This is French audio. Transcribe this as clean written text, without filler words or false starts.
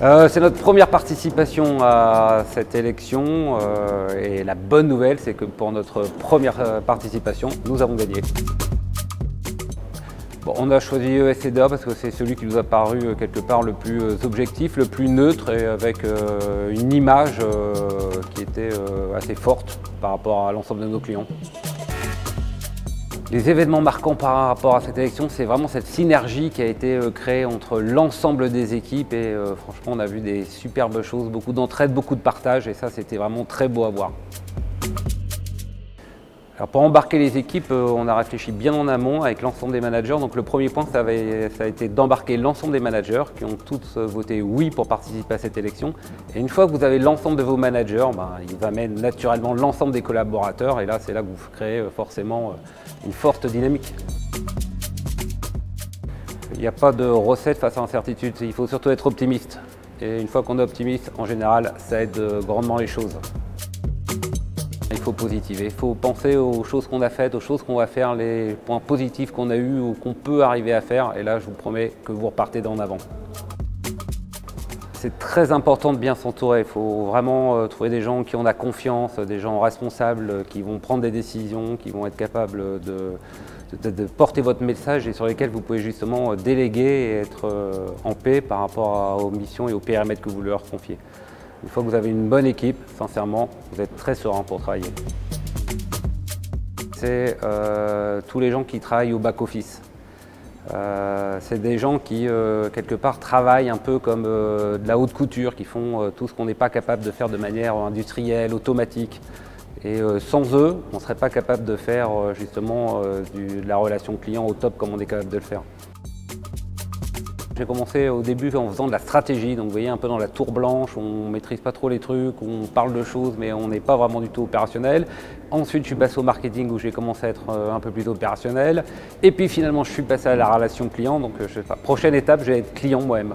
C'est notre première participation à cette élection et la bonne nouvelle, c'est que pour notre première participation, nous avons gagné. Bon, on a choisi ESCEDA parce que c'est celui qui nous a paru quelque part le plus objectif, le plus neutre et avec une image qui était assez forte par rapport à l'ensemble de nos clients. Les événements marquants par rapport à cette élection, c'est vraiment cette synergie qui a été créée entre l'ensemble des équipes et franchement on a vu des superbes choses, beaucoup d'entraide, beaucoup de partage et ça c'était vraiment très beau à voir. Alors pour embarquer les équipes, on a réfléchi bien en amont avec l'ensemble des managers. Donc le premier point, ça a été d'embarquer l'ensemble des managers qui ont tous voté oui pour participer à cette élection. Et une fois que vous avez l'ensemble de vos managers, ils amènent naturellement l'ensemble des collaborateurs et là c'est là que vous créez forcément une forte dynamique. Il n'y a pas de recette face à l'incertitude, il faut surtout être optimiste. Et une fois qu'on est optimiste, en général, ça aide grandement les choses. Il faut positiver, il faut penser aux choses qu'on a faites, aux choses qu'on va faire, les points positifs qu'on a eus ou qu'on peut arriver à faire. Et là, je vous promets que vous repartez d'en avant. C'est très important de bien s'entourer. Il faut vraiment trouver des gens qui ont la confiance, des gens responsables, qui vont prendre des décisions, qui vont être capables de porter votre message et sur lesquels vous pouvez justement déléguer et être en paix par rapport aux missions et aux périmètres que vous leur confiez. Une fois que vous avez une bonne équipe, sincèrement, vous êtes très serein pour travailler. C'est tous les gens qui travaillent au back-office. C'est des gens qui, quelque part, travaillent un peu comme de la haute couture, qui font tout ce qu'on n'est pas capable de faire de manière industrielle, automatique. Et sans eux, on ne serait pas capable de faire justement de la relation client au top comme on est capable de le faire. J'ai commencé au début en faisant de la stratégie, donc vous voyez un peu dans la tour blanche, on ne maîtrise pas trop les trucs, on parle de choses mais on n'est pas vraiment du tout opérationnel. Ensuite je suis passé au marketing où j'ai commencé à être un peu plus opérationnel. Et puis finalement je suis passé à la relation client, donc prochaine étape je vais être client moi-même.